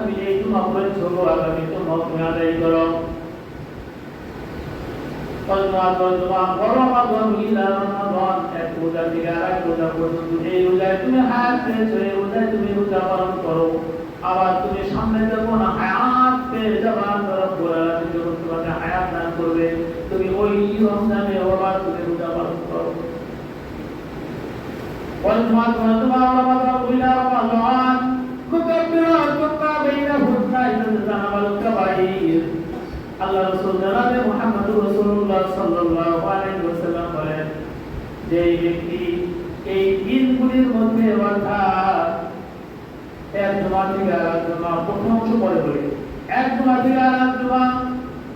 তুমি এই জুমা পড়েছো আগামী জুমা তুমি আদায় করো। এক রোজা থেকে আরেক রোজা পর্যন্ত এই রোজায় তুমি হায়াত পেয়েছো, এই রোজায় তুমি রোজা পালন করো। আবার তুমি সামনে দেখো না হায়াত পেয়ে যাবা, যখন তোমাকে হায়াত দান করবে তুমি ওই রমজানে আবার তুমি রোজা পালন করো। আল্লাহ রাসূল জনাবে মুহাম্মদুর রাসূলুল্লাহ সাল্লাল্লাহু আলাইহি ওয়াসাল্লাম বলেন যে এই ব্যক্তি এই দিনগুলির মধ্যে অর্থাৎ এক জুমা থেকে আরেক জুমা, প্রথম অংশ পরে বলি, এক জুমা থেকে আরেক জুমা,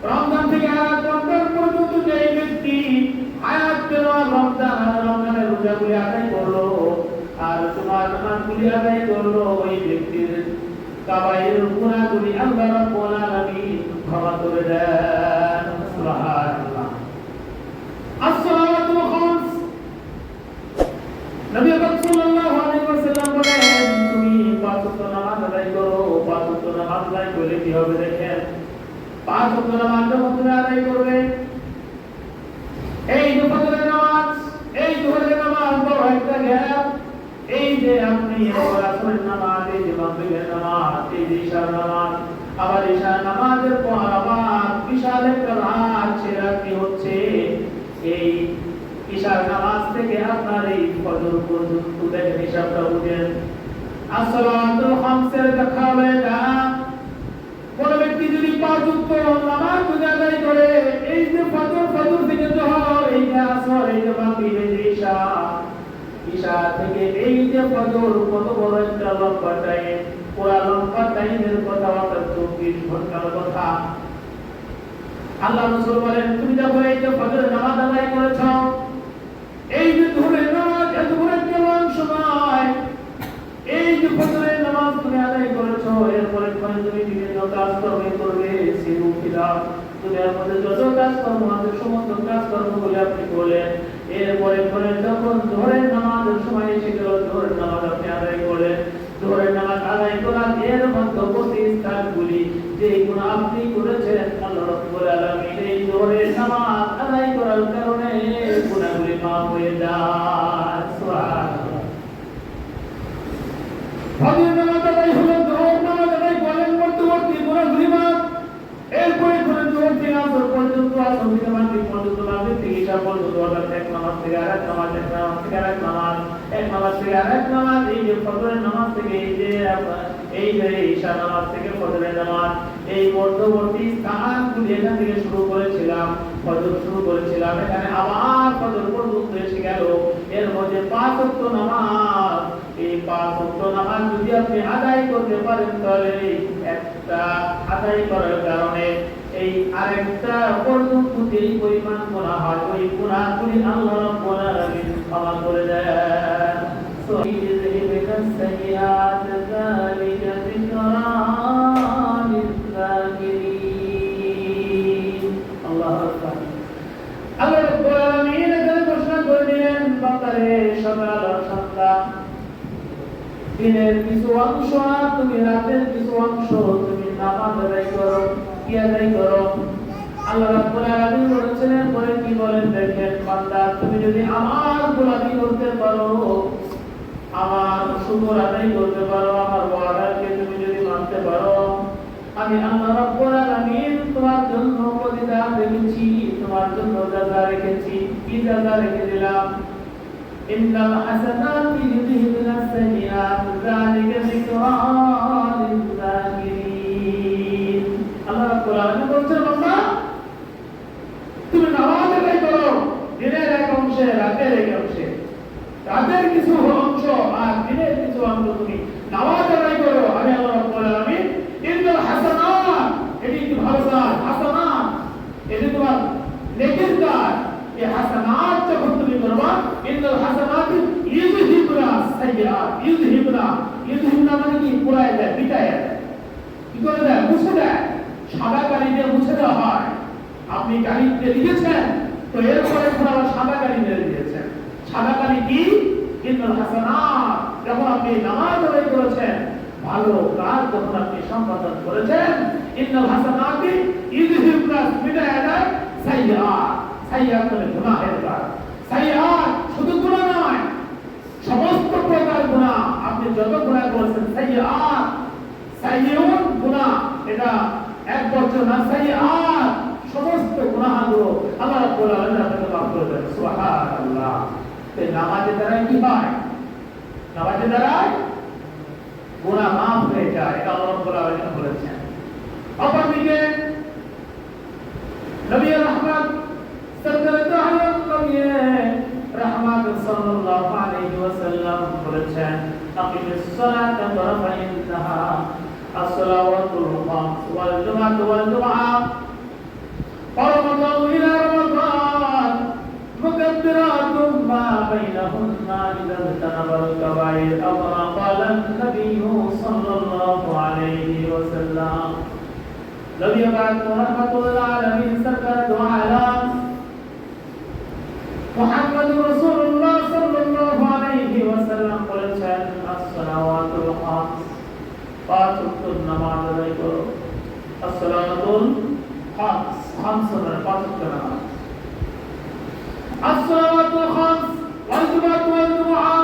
রমজান থেকে আরেক রমজান পর্যন্ত যে ব্যক্তি হায়াত পেল, রমজানের রোজাগুলি আদায় করলো আর জুমার নামাজগুলি আদায় করলো, ওই ব্যক্তির কাবায়ের গুনাহগুলি আল্লাহ রাব্বুল আলামিন ক্ষমা করে দেন। সুবহানাল্লাহ। আসসালাতু খামস, নবী পাক সাল্লাল্লাহু আলাইহি ওয়াসাল্লাম বলেন তুমি পাঁচ ওয়াক্ত নামাজ আদায় করো। পাঁচ ওয়াক্ত নামাজ আদায় করলে কি হবে দেখেন, পাঁচ ওয়াক্ত নামাজ যখন তুমি আদায় করবে, এই যে ফজরের নামাজ, এই জোহরের নামাজ বড় একটা গ্যাপ, এই যে আপনি আসরের নামাজ, এই যে মাগরিবের নামাজ, এই যে ইশার নামাজ, আবার ইশার নামাজের পর আবার বিশাল একটা রাত ছেড়ে কি হচ্ছে, এই ইশার নামাজ থেকে আপনার এই ফজর পর্যন্ত দেখেন হিসাবটা বুঝেন। আসসালাতুল খামসের দেখা হবে না। কোন ব্যক্তি যদি পাঁচ ওয়াক্ত নামাজ আদায় করে, এই যে ফজর থেকে জোহর, এই যে আসর, এই যে মাগরিব, এই যে ইশা, ইশা থেকে এই যে ফজর, কত বড় একটা লম্বা টাইম, পুরা লম্বা টাইমের কথা, অর্থাৎ 24 ঘন্টার কথা। আল্লাহ রাসূল বলেন তুমি যখন এই যে ফজরের নামাজ আদায় করেছো, এই যে জোহরের নামাজ এত বড় একটা লং সময়, এই যে ফজরের নামাজ তুমি আদায় করেছো, এরপরে তুমি বিভিন্ন কাজকর্ম করবে, সিরু খিলাফ দুনিয়ার মধ্যে যত কাজকর্ম আছে সমস্ত কাজকর্মগুলি আপনি করলেন। এরপরে যখন জোহরের নামাজের সময় এসে গেল, জোহরের নামাজ আপনি আদায় করলেন। জোহরের নামাজ আদায় করার এর মধ্যবর্তী স্থানগুলি যেগুলো আপনি করেছেন, আল্লাহ রাব্বুল আলামিন এই জোহরের নামাজ আদায় করার কারণে গুনাহগুলি মাফ হয়ে যায়। সুবহানাল্লাহ। ফজরের নামাজ আদায় হলো, জোহর নামাজ আদায় করলেন, মধ্যবর্তী গুনাহগুলি মাফ। এরপরে জোহর থেকে আসর পর্যন্ত, আসর থেকে মাগরিব পর্যন্ত, মাগরিব থেকে ইশা পর্যন্ত, অর্থাৎ এক নামাজ থেকে আরেক নামাজ, এক নামাজ থেকে আরেক নামাজ, এক নামাজ থেকে আরেক নামাজ, এই যে ফজরের নামাজ থেকে এই যে ইশা নামাজ থেকে ফজরের নামাজ, এই মধ্যবর্তী স্থানগুলি এখান থেকে শুরু করেছিলাম, ফজর শুরু করেছিলাম, এখানে আবার ফজর পর্যন্ত এসে গেল। এর মধ্যে পাঁচ ওয়াক্ত নামাজ, এই পাঁচ ওয়াক্ত নামাজ যদি আপনি আদায় করতে পারেন, তাহলে একটা আদায় করার কারণে এই আরেকটা পর্যন্ত যেই পরিমাণ গুনাহ হয়, ওই গুনাহগুলি আল্লাহ রাব্বুল আলামিন ক্ষমা করে দেন। সুইযহিবিকাস সাইয়্যাত যালিকা যিকরা লিয-যাকিরিন। আল্লাহু আকবার। আল্লাহ রাব্বুল আলামিন এখানে ঘোষণা করে দিলেন, বান্দারে সকাল আর সন্ধ্যা, দিনের কিছু অংশ আর তুমি রাতের কিছু অংশ তুমি নামাজ আদায় করো। কি আদায় করো? আল্লাহ রাব্বুল আলামিন বলেছিলেন, পরে কি বলেন দেখেন, বান্দা তুমি যদি আমার গোলামি করতে পারো, আমার শুকর আদায় করতে পারো, আমার ওয়াদাকে তুমি যদি মানতে পারো, আমি আল্লাহ রাব্বুল আলামিন তোমার জন্য প্রতিদান রেখেছি, তোমার জন্য জাযা রেখেছি। কি জাযা রেখে দিলাম? ইন্নাল হাসানাতি ইউযহিবুনাস সাইয়্যাত যালিকা যিকরা লিয-যাকিরিন। আল্লাহ রাব্বুল আলামিন বলছেন, বান্দা তুমি নামাজ আদায় করো, দিনের এক অংশে, রাতের এক অংশে, রাতের কিছু অংশ আর দিনের কিছু অংশ তুমি নামাজ আদায় করো। আমি আল্লাহ রাব্বুল আলামিন ইন্নাল হাসানাত, এটি কি ভালো কাজ, হাসানাত এটি তোমার নেকির কাজ। এই হাসানাত যখন তুমি করবা, ইন্নাল হাসানাত ইউযহিবুনা সাইয়্যাত, ইউযহিবুনা মানে কি, পুরায় দেয়, মিটায় দেয়। কি করে দেয়? মুছে দেয়। সাদা কালি দিয়ে মুছে দেওয়া হয়। আপনি কালিতে লিখেছেন, তো এরপরে আবার সাদা কালি মেরে দিয়েছেন। সাদা কালি কি? ইন্নাল হাসানাত। যখন আপনি নামাজ আদায় করেছেন, ভালো কাজ যখন আপনি সম্পাদন করেছেন, ইন্নাল হাসানাতি ইযহিবনা বিদায়াত সাইয়্যাত, সাইয়্যাত মানে গুনাহের কাজ। সাইয়্যাত শুধু গুনাহ নয়, সমস্ত প্রকার গুনাহ, আপনি যত গুনাহ করেছেন, সাইয়্যাত সাইয়্যুন গুনাহ, এটা এক বছর না, সাইয়্যাত সমস্ত গুনাহগুলো আল্লাহ রাব্বুল আলামিন আপনাকে মাফ করে দেন। সুবহানাল্লাহ। এই নামাজের দ্বারা কি হয়? নামাজের দ্বারা গুনাহ মাফ হয়ে যায়, এটা আল্লাহ রাব্বুল আলামিন বলেছেন। অপরদিকে নবী রাহমাত সাল্লাল্লাহু আলাইহি রাহমাত সাল্লাল্লাহু আলাইহি ওয়াসাল্লাম বলেছেন, আকিমিস সালাতা তারাফাইন Nahar as-salawatul khams wal jumu'atu wal jumu'ah ورمضان إلى رمضان مكبرات ما بينهن إذا اجتنب الكبائر أو كما قال النبي صلى الله عليه وسلم. نبي بعد رحمة العالمين سركر دعاء محمد رسول الله صلى الله عليه وسلم বলেছেন, as-salawatul khams, পাঁচ ওয়াক্ত নামাজ আদায় করো। as-salawatul khams, khams মানে পাঁচ ওয়াক্ত নামাজ। as-salawatul khams wal jumu'atu wal jumu'ah,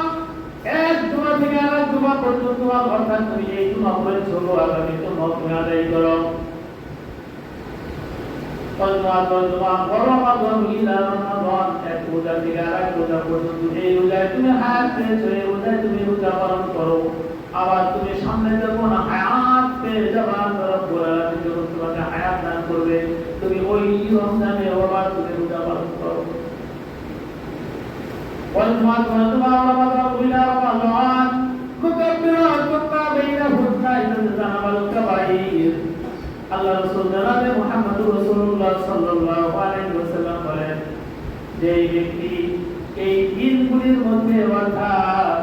এক জুমা থেকে আরেক জুমা পর্যন্ত, অর্থাৎ তুমি এই জুমা পড়েছো, আগামী জুমা তুমি আদায় করো। রমাদান ইলা রমাদান, এক রোজা থেকে আরেক রোজা পর্যন্ত, এই রোজায় তুমি হায়াত পেয়েছো, এই রোজায় তুমি রোজা পালন করো। আবার তুমি সামনে যখন হায়াত পেয়ে যাবা, রব্বুল আলামিন যখন তোমাকে হায়াত দান করবে, তুমি ওই রমজানে আবার তুমি রোজা পালন করো। والجمعة والجمعة ورمضان إلى رمضان مكبرات ما بينهن إذا اجتنب الكبائر. আল্লাহ রাসূল জনাবে মুহাম্মদুর রাসূলুল্লাহ সাল্লাল্লাহু আলাইহি ওয়াসাল্লাম বলেন, যে ব্যক্তি এই দিনগুলির মধ্যে অর্থাৎ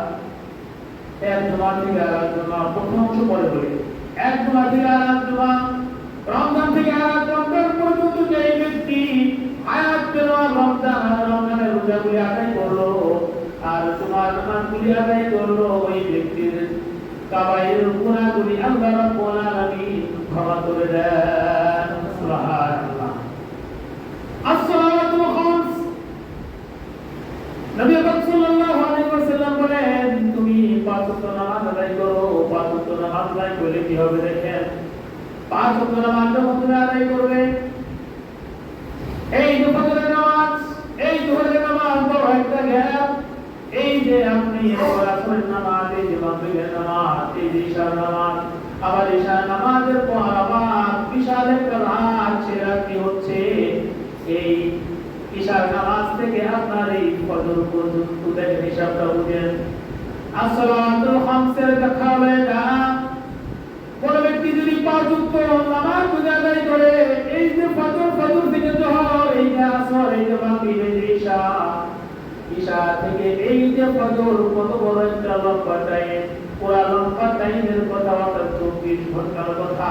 এক জুমা থেকে আরেক জুমা, প্রথম অংশ পরে বলি, এক জুমা থেকে আরেক জুমা, রমজান থেকে আরেক রমজান পর্যন্ত যে ব্যক্তি হায়াত পেল, রমজানের রোজাগুলি আদায় করলো আর জুমার নামাজগুলি আদায় করলো, ওই ব্যক্তির কাবাইর গুনাহগুলি আল্লাহ রাব্বুল আলামিন ক্ষমা করে দেন। সুবহানাল্লাহ। as-salawatul khams, নবী পাক সাল্লাল্লাহু আলাইহি ওয়াসাল্লাম বলেন, তুমি পাঁচ ওয়াক্ত নামাজ আদায় করো। পাঁচ ওয়াক্ত নামাজ আদায় করলে কি হবে দেখেন, পাঁচ ওয়াক্ত নামাজ যখন তুমি আদায় করবে, এই যে ফজরের নামাজ, এই জোহরের নামাজ বড় একটা গ্যাপ, এই যে আপনি আসরের নামাজ, এই যে মাগরিবের নামাজ, এই যে ইশার নামাজ, আবার ইশার নামাজের পর আবার বিশাল একটা রাত, সে রাতটি হচ্ছে এই ইশার নামাজ থেকে আপনার এই ফজর পর্যন্ত, দেখেন হিসাবটা বুঝেন। as-salawatul khamসের ব্যাখ্যা হলো এটা, কোন ব্যক্তি যদি পাঁচ ওয়াক্ত নামাজ আদায় করে, এই যে ফজর থেকে জোহর, এই যে আসর, এই যে মাগরিব, এই যে ইশা, ইশা থেকে এই যে ফজর, কত বড় একটা লম্বা টাইম, পুরা লম্বা টাইমের কথা, অর্থাৎ 24 ঘন্টার কথা।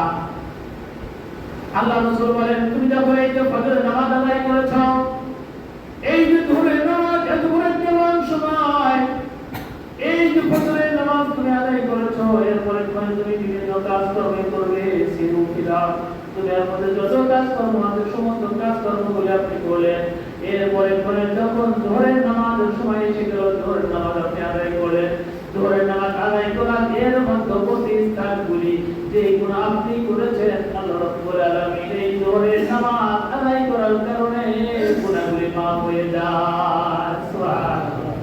আল্লাহ রাসূল বলেন, তুমি যখন এই যে ফজরের নামাজ আদায় করেছো, এই যে জোহরের নামাজ, এত বড় একটা লং সময়, এই যে ফজরের নামাজ তুমি আদায় করেছো, এরপরে তুমি বিভিন্ন কাজকর্ম করবে, সিরু ফিলা, তুমি এর মধ্যে যত কাজকর্ম আছে সমস্ত কাজকর্মগুলি আপনি করলেন। এরপরে যখন জোহরের নামাজের সময় এসে গেল, জোহরের নামাজ আপনি আদায় করলেন। জোহরের নামাজ আদায় করার এর মধ্যবর্তী স্থানগুলি যেগুলো আপনি করেছেন, আল্লাহ রাব্বুল আলামিন এই জোহরের নামাজ আদায় করার কারণে গুনাহগুলি মাফ হয়ে যায়। সুবহানাল্লাহ।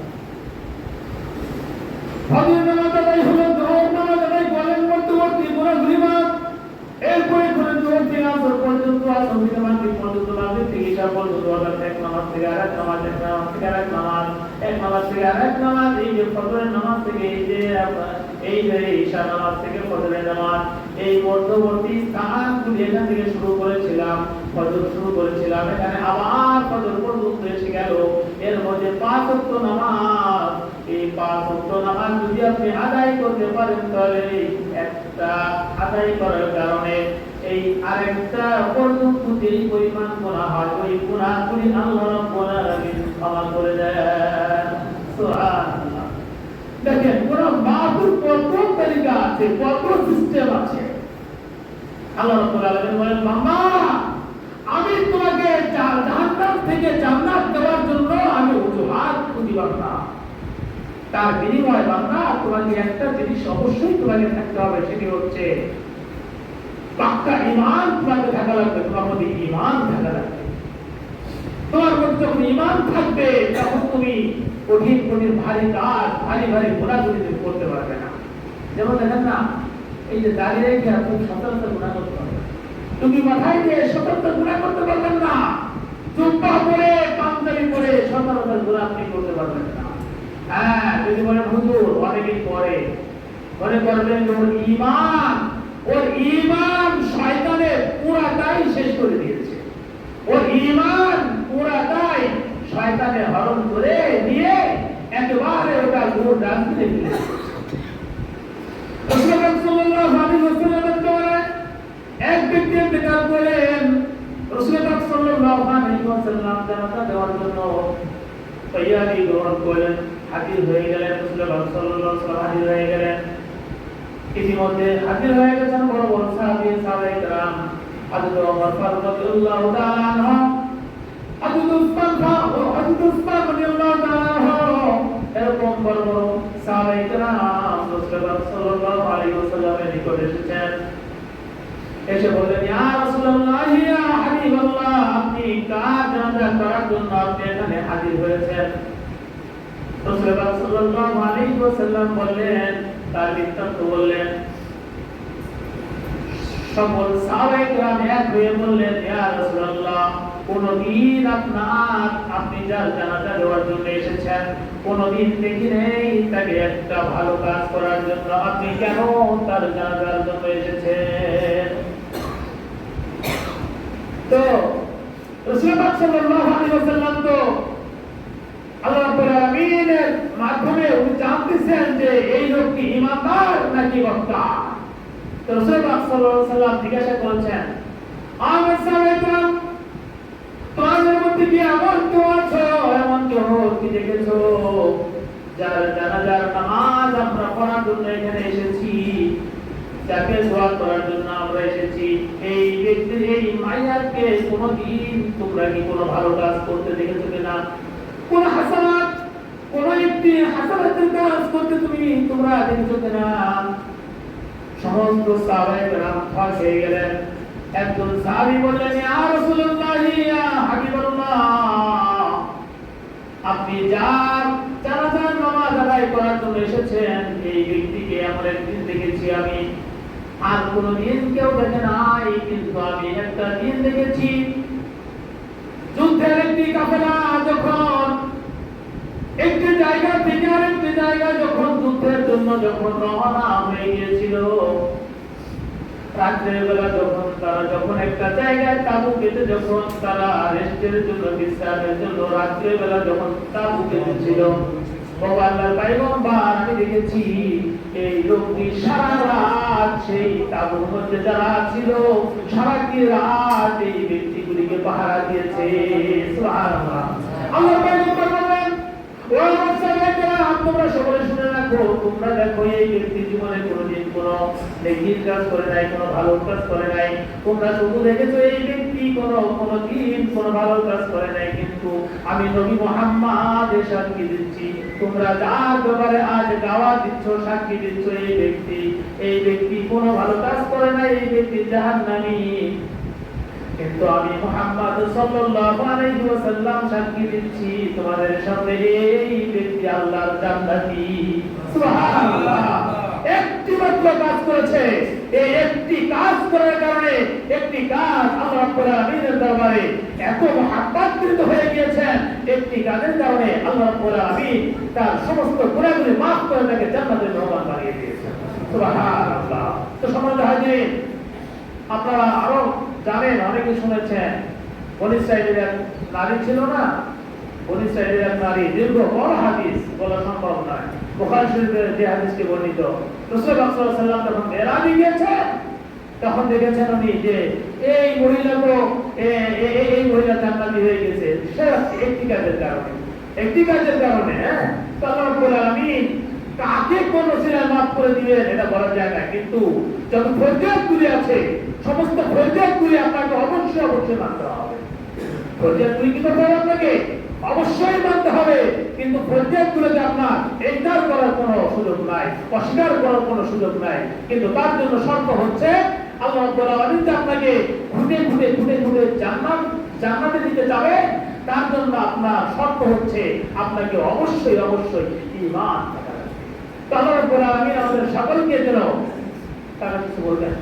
ফজরের নামাজ আদায় হলো, জোহর নামাজ আদায় করেন, মধ্যবর্তী গুনাহগুলি মাফ। এরপরে জোহর থেকে আসর পর্যন্ত, আসর থেকে মাগরিব পর্যন্ত, মাগরিব থেকে ইশা পর্যন্ত, অর্থাৎ এক নামাজ থেকে আরেক নামাজ, এক নামাজ থেকে আরেক নামাজ, এক নামাজ থেকে আরেক নামাজ, এই যে ফজরের নামাজ থেকে এই যে ইশা নামাজ থেকে ফজরের নামাজ, এই মধ্যবর্তী স্থানগুলি এখান থেকে শুরু করেছিলাম, ফজর শুরু করেছিলাম, এখানে আবার ফজর পর্যন্ত এসে গেল। এর মধ্যে পাঁচ ওয়াক্ত নামাজ, এই পাঁচ ওয়াক্ত নামাজ যদি আপনি আদায় করতে পারেন, তাহলে একটা আদায় করার কারণে এই আরেকটা পর্যন্ত যেই পরিমাণ গুনাহ হয়, ওই গুনাহগুলি আল্লাহ রাব্বুল আলামিন ক্ষমা করে দেন। সুবহানাল্লাহ। দেখেন, গুনাহ মাফ জাদুর কত তরিকা আছে, কত সিস্টেম আছে। আল্লাহ রাব্বুল আলামিন বলেন, বান্দা আমি তোমাকে জাহান্নাম থেকে জান্নাত দেওয়ার জন্য আমি অজুহাত খুঁজিলাম না। তার বিনিময়ে বান্দা তোমাকে একটা জিনিস অবশ্যই তোমাকে থাকতে হবে, সেটি হচ্ছে পাক্কা ঈমান তোমাকে থাকা লাগবে। তোমার মধ্যে ঈমান থাকা লাগবে। তোমার মধ্যে যখন ঈমান থাকবে তখন তুমি কঠিন কঠিন ভারী কাজ, ভারী ভারী গুনাহগুলি তুমি করতে পারবে না। যেমন দেখেন না, এই যে দাঁড়িয়ে রেখে আপনি সতর্ক গুনাহ করতে পারবেন, তুমি মাথায় দিয়ে সতর্ক গুনাহ করতে পারবেন না। জুব্বা পরে পাঞ্জাবি পরে সতর্ক গুনাহ আপনি করতে পারবেন না। হ্যাঁ, যদি বলেন হুজুর অনেকেই পরে, মনে করবেন যে ওর ঈমান শয়তানের পুরাটাই শেষ করে দিয়েছে। ওর ঈমান পুরাটাই শয়তানে হরণ করে দিয়ে একেবারে ওটা গুরু রাস্তায় ফেলে দিয়েছে। রাসূলুল্লাহ সাল্লাল্লাহু আলাইহি ওয়াসাল্লামের দ্বারা এক ব্যক্তি ইন্তেকাল করেন। রাসূলুল্লাহ সাল্লাল্লাহু আলাইহি ওয়াসাল্লাম জানাজা দেওয়ার জন্য তৈয়ারি গ্রহণ করলেন, হাজির হয়ে গেলেন। রাসূলুল্লাহ সাল্লাল্লাহু আলাইহি ওয়াসাল্লাম হাজির হয়ে গেলেন। ইতিমধ্যে হাজির হয়ে গেছেন বড় বড় সাহাবায়ে কেরাম, হযরত ওমর ফারুক রাদিয়াল্লাহু তাআলা আনহু, হযরত উসমান রাদিয়াল্লাহু তাআলা আনহু, এরকম বড় বড় সাহাবায়ে কেরাম রাসূলুল্লাহ সাল্লাল্লাহু আলাইহি ওয়াসাল্লামের নিকট এসেছেন। এসে বললেন, ইয়া রাসূলুল্লাহ, ইয়া হাবিবাল্লাহ, আপনি কার জানাজা করার জন্য আপনি এখানে হাজির হয়েছেন? রাসূলুল্লাহ সাল্লাল্লাহু আলাইহি ওয়াসাল্লাম বললেন, তার বৃত্তান্ত বললেন। সকল সাহাবায়ে কেরাম এক হয়ে বললেন, ইয়া রাসূলুল্লাহ, কোনদিন আপনি যার জানাজা দেওয়ার জন্য এসেছেন কোনদিন দেখি নেই তাকে একটা ভালো কাজ করার জন্য, আপনি কেন তার জানাজার জন্য এসেছেন? তো রাসূলুল্লাহ সাল্লাল্লাহু আলাইহি ওয়াসাল্লাম তো আল্লাহ রাব্বুল আলামিনের মাধ্যমে উনি জানতেছেন যে এই লোকটি ঈমানদার নাকি বক্তা। তো রাসূলুল্লাহ সাল্লাল্লাহু আলাইহি ওয়াসাল্লাম জিজ্ঞাসা করেছেন, আমার সাহাবায়ে তোমাদের মধ্যে কি এমন কেউ আছো, এমন কেউ কি দেখেছো যার জানাজার নামাজ আমরা পড়ার জন্য এখানে এসেছি, যাকে দোয়া করার জন্য আমরা এসেছি, এই ব্যক্তি এই মাইয়াকে কোনদিন তোমরা কি কোনো ভালো কাজ করতে দেখেছো কিনা? কোন হাসানাত, কোন একটি হাসানাতের কাজ করতে তোমরা দেখেছো কিনা? সমস্ত সাহাবায়ে কেরাম ফাঁস হয়ে গেলেন। একজন সাহাবী বললেন, ইয়া রাসূলুল্লাহ, ইয়া হাবিবাল্লাহ, আপনি যার জানাজার নামাজ আদায় করার জন্য এসেছেন এই ব্যক্তিকে আমরা একদিন দেখেছি, আমি আর কোনদিন কেউ দেখে নাই, কিন্তু আমি একটা দিন দেখেছি যুদ্ধের একটি কাফেলা যখন একটি জায়গা থেকে আরেকটি জায়গায় যখন যুদ্ধের জন্য যখন রওনা হয়ে গিয়েছিল, রাত্রের বেলা যখন একটা জায়গায় তাঁবু পেতে যখন তারা রেস্টের জন্য বিশ্রামের জন্য রাত্রের বেলা যখন তাঁবু পেতেছিল, আল্লাহর পয়গম্বর আমি দেখেছি এই লোকটি সারা রাত সেই তাঁবুর মধ্যে যারা ছিল সারাটি রাত এই ব্যক্তিগুলিকে পাহারা দিয়েছে। সুবহানাল্লাহ। আল্লাহর পয়গম্বর বলেন, ও আমার সাহাবায়েরা, তোমরা সকলে শুনে রাখো, তোমরা দেখো এই ব্যক্তি জীবনে কোনোদিন কোনো নেকির কাজ করে নাই, কোনো ভালো কাজ করে নাই, তোমরা শুধু দেখেছো এই ব্যক্তি কোনোদিন কোনো ভালো কাজ করে নাই, কিন্তু আমি নবী মুহাম্মদ সাক্ষী দিচ্ছি, তোমরা যার ব্যাপারে আজ দাওয়াত দিচ্ছ, সাক্ষী দিচ্ছ, এই ব্যক্তি কোনো ভালো কাজ করে নাই, এই ব্যক্তি জাহান্নামী, কিন্তু আমি মুহাম্মদ সাল্লাল্লাহু আলাইহি ওয়াসাল্লাম সাক্ষী দিচ্ছি তোমাদের সামনে এই ব্যক্তি আল্লাহর জান্নাতি। সুবহানাল্লাহ। একটি মাত্র কাজ করেছে, এই একটি কাজ করার কারণে একটি কাজ আল্লাহ রাব্বুল আলামিনের দরবারে এত মহব্বতকৃত হয়ে গিয়েছেন, একটি কাজের কারণে আল্লাহ রাব্বুল আলামিন তার সমস্ত গুনাহগুলি মাফ করে তাকে জান্নাতের মেহমান বানিয়ে দিয়েছেন। সুবহানাল্লাহ। তো সম্মানিত হাজিরিন, আপনারা আরো জানেন, অনেকে শুনেছেন, বনি ইসরাঈলের এক নারী ছিল না, বনি ইসরাঈলের এক নারী, দীর্ঘ বড় হাদিস বলা সম্ভব নয়, বুখারী শরীফের যে হাদিসটি বর্ণিত, রাসূলুল্লাহ সাল্লাল্লাহু আলাইহি ওয়াসাল্লাম যখন মেরাজে গিয়েছেন তখন দেখেছেন উনি যে এই মহিলা তো এই মহিলা জান্নাতি হয়ে গেছে, সে একটি কাজের কারণে। আল্লাহ রাব্বুল আলামিন কাকে কোন ওসিলার মাফ করে দিবেন এটা বলা যায় না, কিন্তু যত ফরজিয়াতগুলি আছে সমস্ত ফরজিয়াতগুলি আপনাকে অবশ্যই অবশ্যই মানতে হবে। ফরজিয়াতগুলি কি করতে হবে? আপনাকে অবশ্যই মানতে হবে, কিন্তু ফরজিয়াতগুলোতে আপনার ইনকার করার কোনো সুযোগ নাই, অস্বীকার করার কোনো সুযোগ নাই। কিন্তু তার জন্য শর্ত হচ্ছে আল্লাহ রাব্বুল আলামিন যে আপনাকে ঘুটে ঘুটে ঘুটে ঘুটে জান্নাতে দিতে যাবে, তার জন্য আপনার শর্ত হচ্ছে আপনাকে অবশ্যই অবশ্যই ঈমান থাকা লাগবে। তো আল্লাহ রাব্বুল আলামিন আমাদের সকলকে যেন তারা কিছু বলবেন।